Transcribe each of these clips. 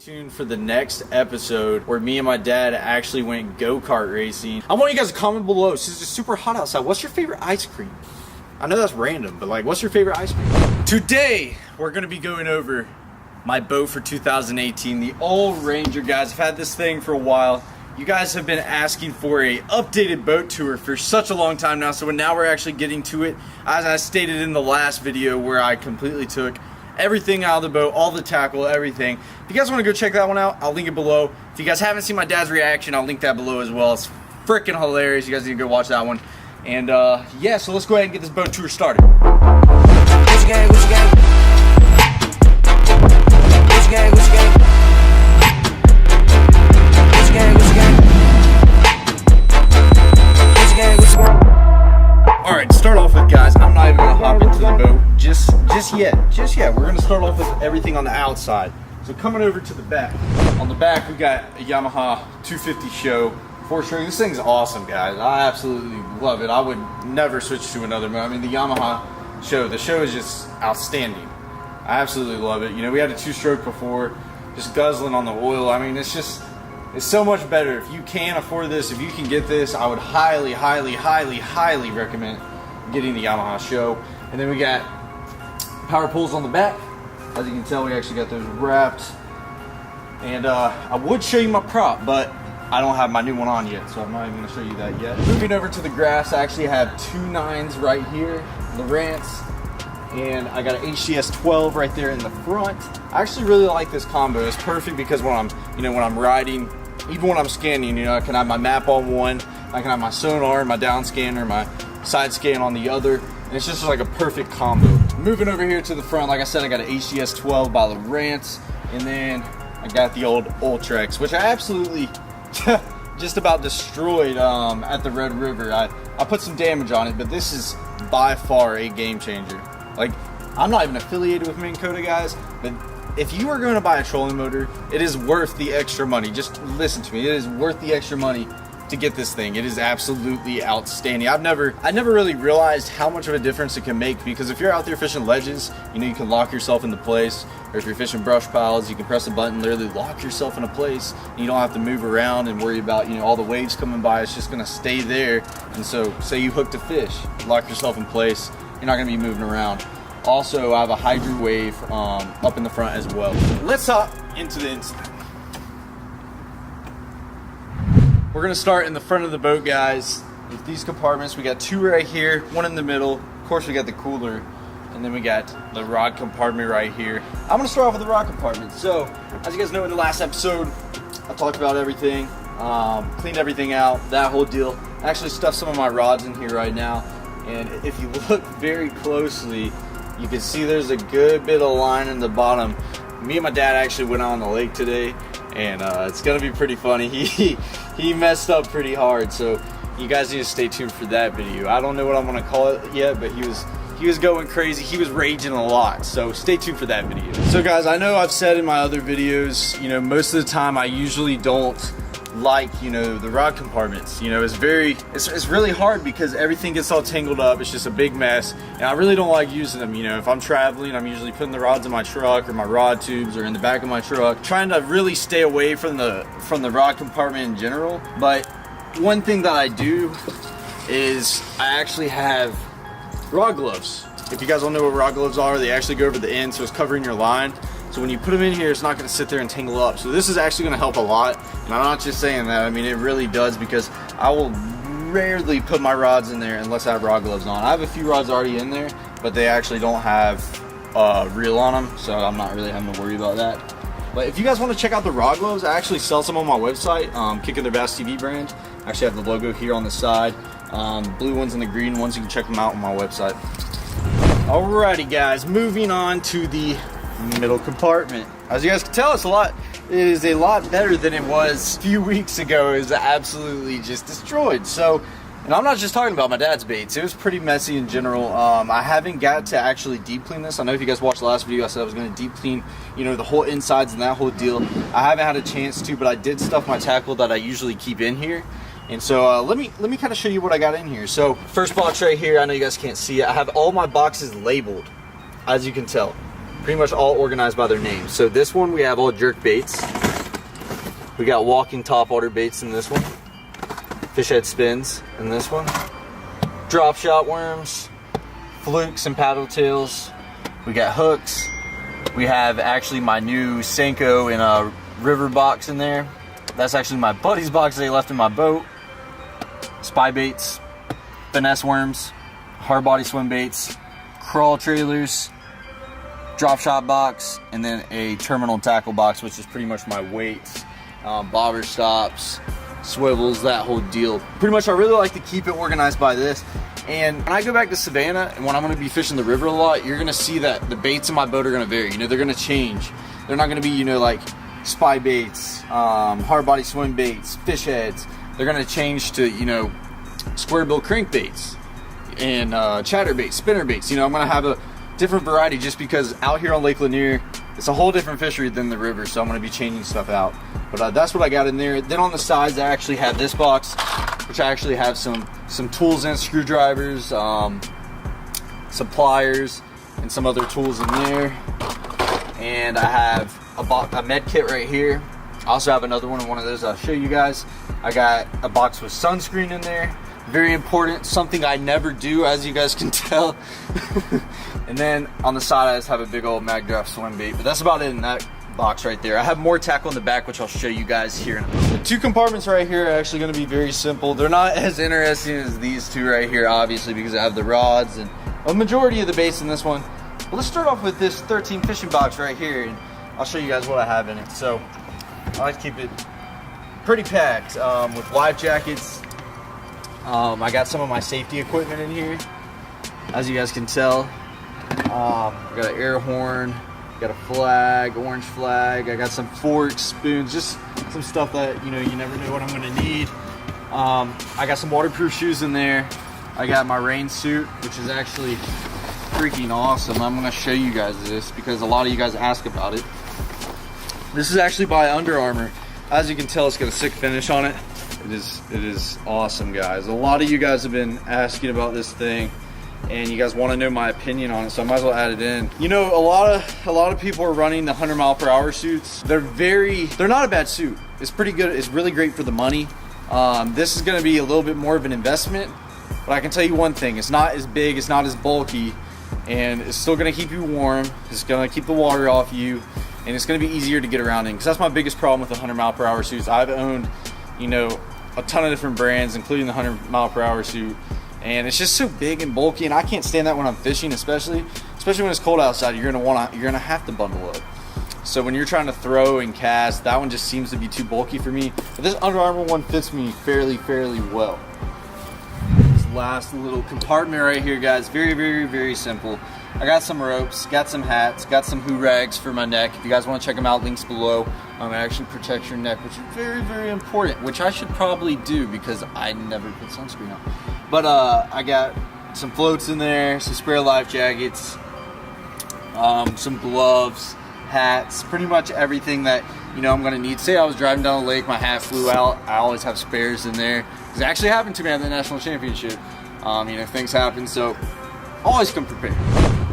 tuned for the next episode where me and my dad actually went go-kart racing. I want you guys to comment below. It's just super hot outside. What's your favorite ice cream? I know that's random, but like, what's your favorite ice cream? Today, we're gonna be going over my boat for 2018, the old Ranger, guys. I've had this thing for a while. You guys have been asking for a updated boat tour for such a long time now, so now we're actually getting to it. As I stated in the last video where I completely took everything out of the boat, all the tackle, everything. If you guys want to go check that one out, I'll link it below. If you guys haven't seen my dad's reaction, I'll link that below as well. It's freaking hilarious. You guys need to go watch that one. And yeah, so let's go ahead and get this boat tour started. What you got? What you got? What you got? What you got? What you got? What you got? What you got? What you got? All right, to start off with, guys, I'm not even gonna hop into the boat just yet. We're gonna start off with everything on the outside. So coming over to the back. On the back, we got a Yamaha 250 show. 4-stroke. This thing's awesome, guys. I absolutely love it. I would never switch to another. I mean, the Yamaha show, the show is just outstanding. I absolutely love it. You know, we had a 2-stroke before, just guzzling on the oil. I mean, it's so much better. If you can afford this, if you can get this, I would highly recommend getting the Yamaha show. And then we got power pulls on the back. As you can tell, we actually got those wrapped. And I would show you my prop, but I don't have my new one on yet, so I'm not even going to show you that yet. Moving over to the grass, I actually have two 9s right here, Lowrance, and I got an HCS 12 right there in the front. I actually really like this combo. It's perfect because when I'm riding, even when I'm scanning, I can have my map on one, I can have my sonar, my down scanner, my side scan on the other, and it's just like a perfect combo. Moving over here to the front, like I said, I got an HCS 12 by Lowrance, and then I got the old Ultrex, which I absolutely just about destroyed at the Red River. I put some damage on it, but this is by far a game changer. Like, I'm not even affiliated with Minn Kota, guys, but if you are going to buy a trolling motor, it is worth the extra money. Just listen to me. It is worth the extra money to get this thing. It is absolutely outstanding. I never really realized how much of a difference it can make, because if you're out there fishing ledges, you can lock yourself into place, or if you're fishing brush piles, you can press a button, literally lock yourself in a place, and you don't have to move around and worry about all the waves coming by. It's just going to stay there. And so say you hooked a fish, lock yourself in place, you're not going to be moving around. Also, I have a Hydro Wave up in the front as well. Let's hop into the inside. We're gonna start in the front of the boat, guys, with these compartments. We got two right here, one in the middle. Of course, we got the cooler, and then we got the rod compartment right here. I'm gonna start off with the rod compartment. So, as you guys know, in the last episode, I talked about everything, cleaned everything out, that whole deal. I actually stuffed some of my rods in here right now, and if you look very closely, you can see there's a good bit of line in the bottom. Me and my dad actually went out on the lake today, and it's gonna be pretty funny. He messed up pretty hard, so you guys need to stay tuned for that video. I don't know what I'm gonna call it yet, but he was going crazy. He was raging a lot, so stay tuned for that video. So guys, I know I've said in my other videos, most of the time I usually don't like the rod compartments. It's really hard because everything gets all tangled up. It's just a big mess, and I really don't like using them. If I'm traveling, I'm usually putting the rods in my truck, or my rod tubes, or in the back of my truck, trying to really stay away from the rod compartment in general. But one thing that I do is I actually have rod gloves. If you guys don't know what rod gloves are, they actually go over the end, so it's covering your line. So when you put them in here, it's not going to sit there and tangle up. So this is actually going to help a lot. And I'm not just saying that. I mean, it really does, because I will rarely put my rods in there unless I have rod gloves on. I have a few rods already in there, but they actually don't have reel on them, so I'm not really having to worry about that. But if you guys want to check out the rod gloves, I actually sell some on my website, Kicking Their Bass TV brand. I actually have the logo here on the side. Blue ones and the green ones, you can check them out on my website. Alrighty guys, moving on to the middle compartment. As you guys can tell, it is a lot better than it was a few weeks ago. It was absolutely just destroyed. So, and I'm not just talking about my dad's baits. It was pretty messy in general. I haven't got to actually deep clean this. I know if you guys watched the last video, I said I was going to deep clean, the whole insides and that whole deal. I haven't had a chance to, but I did stuff my tackle that I usually keep in here. And so let me kind of show you what I got in here. So first box right here, I know you guys can't see it. I have all my boxes labeled, as you can tell. pretty much all organized by their names. So this one, we have all jerk baits. We got walking top water baits in this one. Fish head spins in this one. Drop shot worms, flukes and paddle tails. We got hooks. We have actually my new Senko in a river box in there. That's actually my buddy's box that he left in my boat. Spy baits, finesse worms, hard body swim baits, crawl trailers, drop shot box, and then a terminal tackle box, which is pretty much my weights, bobber stops, swivels, that whole deal. Pretty much I really like to keep it organized by this. And when I go back to Savannah and when I'm gonna be fishing the river a lot, you're gonna see that the baits in my boat are gonna vary. You know, they're gonna change. They're not gonna be, you know, like spy baits, hard body swim baits, fish heads. They're gonna change to, you know, square bill crankbaits and chatter baits, spinner baits. You know, I'm gonna have a different variety just because out here on Lake Lanier, it's a whole different fishery than the river, so I'm gonna be changing stuff out. But that's what I got in there. Then on the sides, I actually have this box, which I actually have some tools in, screwdrivers, some pliers, and some other tools in there. And I have a med kit right here. I also have another one of those I'll show you guys. I got a box with sunscreen in there. Very important, something I never do, as you guys can tell. And then on the side, I just have a big old mag draft swim bait. But that's about it in that box right there. I have more tackle in the back, which I'll show you guys here in a minute. The two compartments right here are actually going to be very simple. They're not as interesting as these two right here, obviously, because I have the rods and a majority of the baits in this one. But let's start off with this 13 fishing box right here, and I'll show you guys what I have in it. So I like to keep it pretty packed with life jackets. I got some of my safety equipment in here, as you guys can tell. I got an air horn, got a flag, orange flag. I got some forks, spoons, just some stuff that, you know, you never know what I'm gonna need. I got some waterproof shoes in there. I got my rain suit, which is actually freaking awesome. I'm gonna show you guys this because a lot of you guys ask about it. This is actually by Under Armour. As you can tell, it's got a sick finish on it. It is awesome, guys. A lot of you guys have been asking about this thing, and you guys want to know my opinion on it, so I might as well add it in. You know, a lot of people are running the 100-mile-per-hour suits. They're not a bad suit. It's pretty good. It's really great for the money. This is going to be a little bit more of an investment, but I can tell you one thing: it's not as big, it's not as bulky, and it's still going to keep you warm. It's going to keep the water off you, and it's going to be easier to get around in. Because that's my biggest problem with the 100-mile-per-hour suits. I've owned, you know, a ton of different brands, including the 100-mile-per-hour suit, and it's just so big and bulky, and I can't stand that when I'm fishing, especially when it's cold outside. You're gonna have to bundle up. So when you're trying to throw and cast, that one just seems to be too bulky for me. But this Under Armour one fits me fairly well. This last little compartment right here, guys, very simple. I got some ropes, got some hats, got some hoo rags for my neck. If you guys want to check them out, links below. It actually protects your neck, which is very important, which I should probably do because I never put sunscreen on. But I got some floats in there, some spare life jackets, some gloves, hats, pretty much everything that, you know, I'm gonna need. Say I was driving down the lake, my hat flew out, I always have spares in there. It actually happened to me at the national championship. You know, things happen, so always come prepared.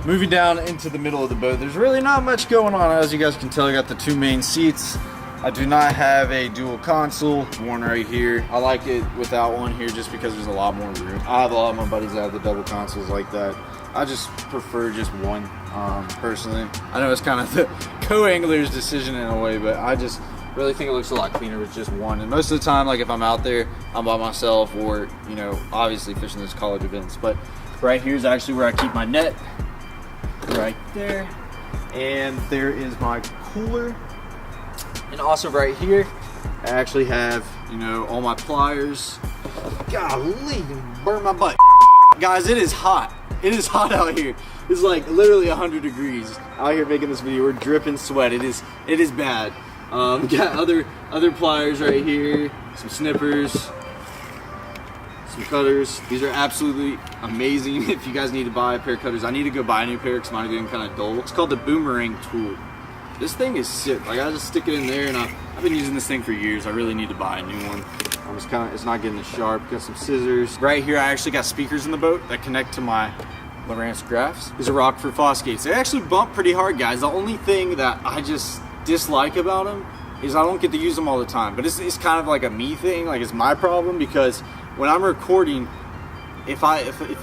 Moving down into the middle of the boat, there's really not much going on. As you guys can tell, I got the two main seats. I do not have a dual console, one right here. I like it without one here just because there's a lot more room. I have a lot of my buddies that have the double consoles like that. I just prefer just one, personally. I know it's kind of the co-angler's decision in a way, but I just really think it looks a lot cleaner with just one. And most of the time, like if I'm out there, I'm by myself or, you know, obviously fishing those college events. But right here is actually where I keep my net. Right there, and there is my cooler, and also right here I actually have, you know, all my pliers. Golly, you burn my butt. Guys, it is hot. It is hot out here. It's like literally 100 degrees out here making this video. We're dripping sweat. It is bad. Got other pliers right here, some snippers, some cutters. These are absolutely amazing. If you guys need to buy a pair of cutters, I need to go buy a new pair because mine are getting kind of dull. It's called the Boomerang tool. This thing is sick. Like, I just stick it in there, and I've been using this thing for years. I really need to buy a new one. It's not getting as sharp. Got some scissors. Right here, I actually got speakers in the boat that connect to my Lowrance Graphs. These are Rockford Fosgates. They actually bump pretty hard, guys. The only thing that I just dislike about them is I don't get to use them all the time. But it's kind of like a me thing, like it's my problem, because when I'm recording, if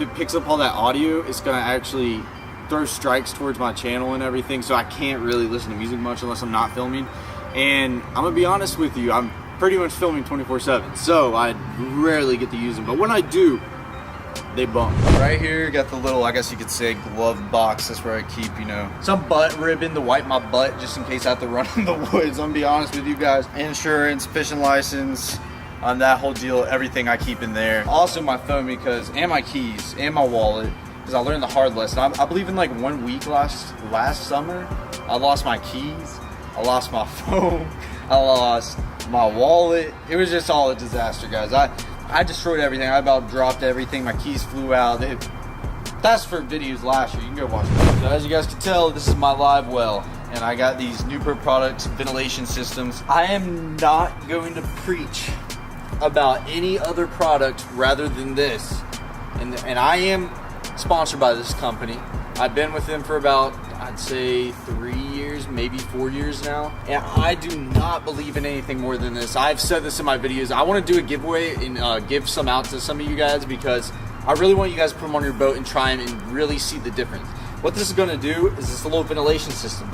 it picks up all that audio, it's gonna actually throw strikes towards my channel and everything, so I can't really listen to music much unless I'm not filming. And I'm gonna be honest with you, I'm pretty much filming 24/7, so I rarely get to use them. But when I do, they bump. Right here, got the little, I guess you could say, glove box. That's where I keep, you know, some butt ribbon to wipe my butt just in case I have to run in the woods. I'm gonna be honest with you guys. Insurance, fishing license, on that whole deal, everything I keep in there. Also my phone, and my keys and my wallet, because I learned the hard lesson. I believe in like 1 week last summer, I lost my keys, I lost my phone, I lost my wallet. It was just all a disaster, guys. I destroyed everything. I about dropped everything. My keys flew out. That's for videos last year. You can go watch it. So as you guys can tell, this is my live well, and I got these Newport products, ventilation systems. I am not going to preach about any other product rather than this, and I am sponsored by this company. I've been with them for about, I'd say, 3 years, maybe 4 years now, and I do not believe in anything more than this. I've said this in my videos. I want to do a giveaway and give some out to some of you guys, because I really want you guys to put them on your boat and try them and really see the difference. What this is going to do is this little ventilation system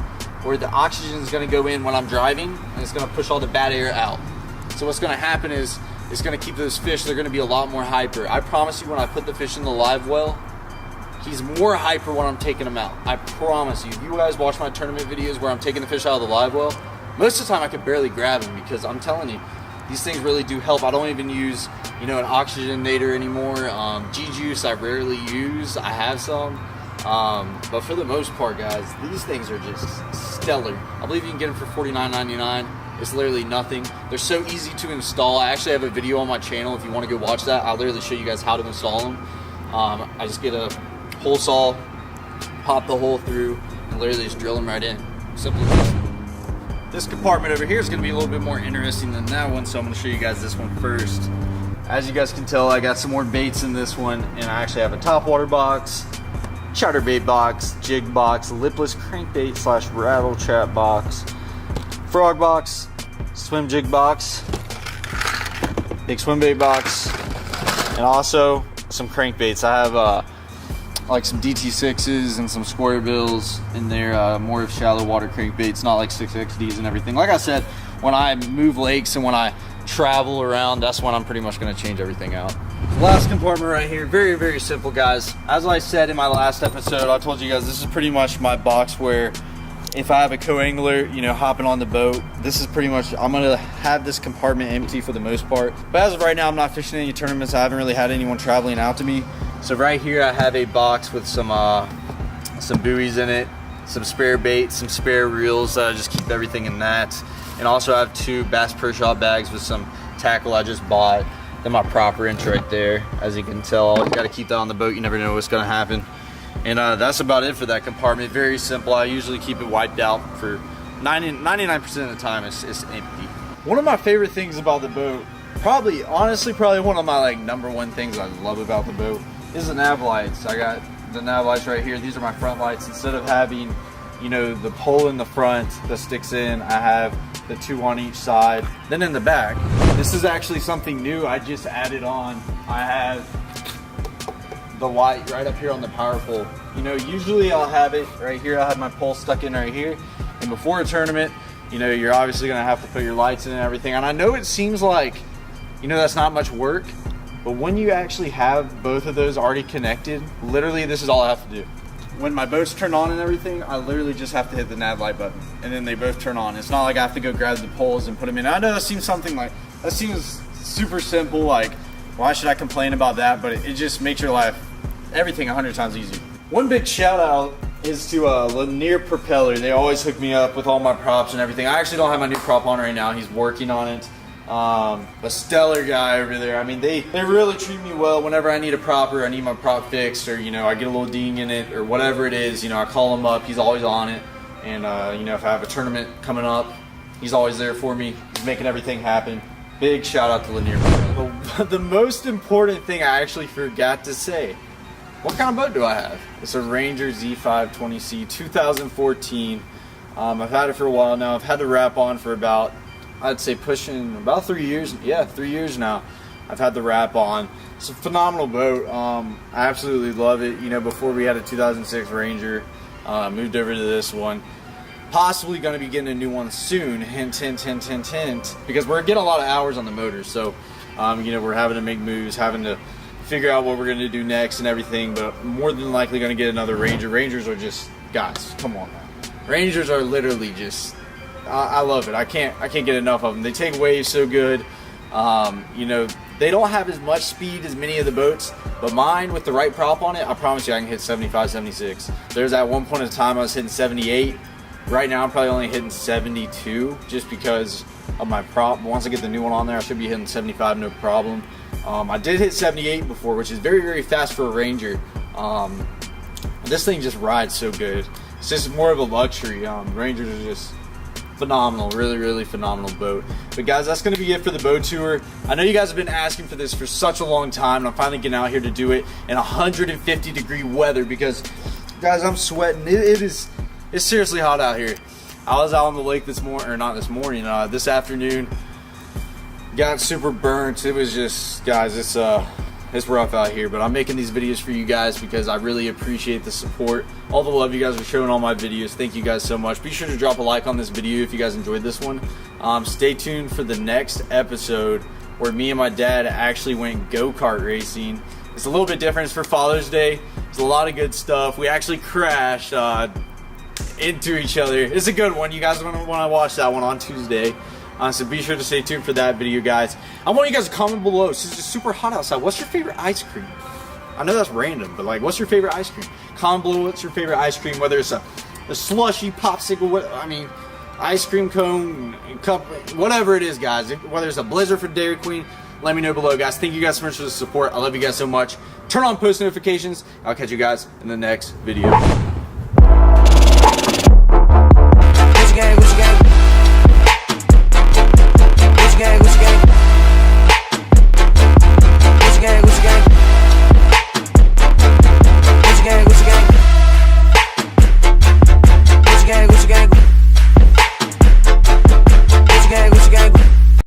where the oxygen is going to go in when I'm driving, and it's going to push all the bad air out. So what's going to happen is it's going to keep those fish, they're going to be a lot more hyper. I promise you, when I put the fish in the live well, he's more hyper when I'm taking him out. I promise you. If you guys watch my tournament videos where I'm taking the fish out of the live well, most of the time I could barely grab him, because I'm telling you, these things really do help. I don't even use, you know, an oxygenator anymore. G-Juice I rarely use. I have some. But for the most part, guys, these things are just stellar. I believe you can get them for $49.99. It's literally nothing. They're so easy to install. I actually have a video on my channel if you want to go watch that. I'll literally show you guys how to install them. I just get a hole saw, pop the hole through, and literally just drill them right in. Simple. This compartment over here is going to be a little bit more interesting than that one, so I'm going to show you guys this one first. As you guys can tell, I got some more baits in this one, and I actually have a topwater box, chatterbait box, jig box, lipless crankbait / rattle trap box, frog box, swim jig box, big swim bait box, and also some crankbaits. I have like some DT6s and some square bills in there, more of shallow water crankbaits, not like 6XDs and everything. Like I said, when I move lakes and when I travel around, that's when I'm pretty much going to change everything out. The last compartment right here, very, very simple, guys. As I said in my last episode, I told you guys this is pretty much my box where if I have a co-angler, you know, hopping on the boat, this is pretty much, I'm gonna have this compartment empty for the most part. But as of right now, I'm not fishing any tournaments. I haven't really had anyone traveling out to me. So right here, I have a box with some buoys in it, some spare bait, some spare reels. I just keep everything in that. And also I have 2 Bass Pro Shop bags with some tackle I just bought. Then my prop wrench right there. As you can tell, always gotta keep that on the boat. You never know what's gonna happen. And that's about it for that compartment. Very simple. I usually keep it wiped out for 99% of the time. It's empty. One of my favorite things about the boat, honestly, probably one of my like #1 things I love about the boat, is the nav lights. I got the nav lights right here. These are my front lights. Instead of having, you know, the pole in the front that sticks in, I have the 2 on each side. Then in the back, this is actually something new I just added on. I have the light right up here on the power pole. You know, usually I'll have it right here. I have my pole stuck in right here. And before a tournament, you know, you're obviously gonna have to put your lights in and everything. And I know it seems like, you know, that's not much work, but when you actually have both of those already connected, literally this is all I have to do. When my boats turn on and everything, I literally just have to hit the nav light button and then they both turn on. It's not like I have to go grab the poles and put them in. I know that seems super simple, like why should I complain about that? But it just makes your life, everything 100 times easier. One big shout out is to Lanier Propeller. They always hook me up with all my props and everything. I actually don't have my new prop on right now. He's working on it. A stellar guy over there. I mean, they really treat me well whenever I need a prop or I need my prop fixed, or, you know, I get a little ding in it or whatever it is. You know, I call him up. He's always on it. And, you know, if I have a tournament coming up, he's always there for me. He's making everything happen. Big shout out to Lanier Propeller. The most important thing I actually forgot to say. what kind of boat do I have? It's a Ranger Z520C 2014. I've had it for a while now. I've had the wrap on for about, I'd say pushing about 3 years. Yeah, 3 years now. I've had the wrap on. It's a phenomenal boat. I absolutely love it. You know, before we had a 2006 Ranger, moved over to this one. Possibly going to be getting a new one soon. Hint, hint, hint, hint, hint. Because we're getting a lot of hours on the motor. So, you know, we're having to make moves, having to figure out what we're going to do next and everything. But more than likely going to get another Ranger. Rangers are just, guys, come on, man. Rangers are literally just, I love it. I can't get enough of them. They take waves so good. You know, they don't have as much speed as many of the boats, but mine with the right prop on it, I promise you I can hit 75, 76. There's at one point in time I was hitting 78. Right now I'm probably only hitting 72 just because of my prop. Once I get the new one on there, I should be hitting 75 no problem. I did hit 78 before, which is very, very fast for a Ranger. This thing just rides so good. It's just more of a luxury. Rangers are just phenomenal, really, really phenomenal boat. But guys, that's going to be it for the boat tour. I know you guys have been asking for this for such a long time, and I'm finally getting out here to do it in 150-degree weather because, guys, I'm sweating. It's seriously hot out here. I was out on the lake this morning, or not this morning, this afternoon. Got super burnt. It was just, guys, it's rough out here, but I'm making these videos for you guys because I really appreciate the support, all the love you guys are showing all my videos. Thank you guys so much. Be sure to drop a like on this video if you guys enjoyed this one. Stay tuned for the next episode where me and my dad actually went go-kart racing. It's a little bit different. It's for Father's Day. It's a lot of good stuff. We actually crashed into each other. It's a good one. You guys want to watch that one on Tuesday. So be sure to stay tuned for that video, guys. I want you guys to comment below. It's just super hot outside. What's your favorite ice cream? I know that's random, but like, what's your favorite ice cream? Comment below what's your favorite ice cream, whether it's a slushy, popsicle, ice cream cone, cup, whatever it is, guys. Whether it's a Blizzard for Dairy Queen, let me know below, guys. Thank you guys so much for the support. I love you guys so much. Turn on post notifications. I'll catch you guys in the next video.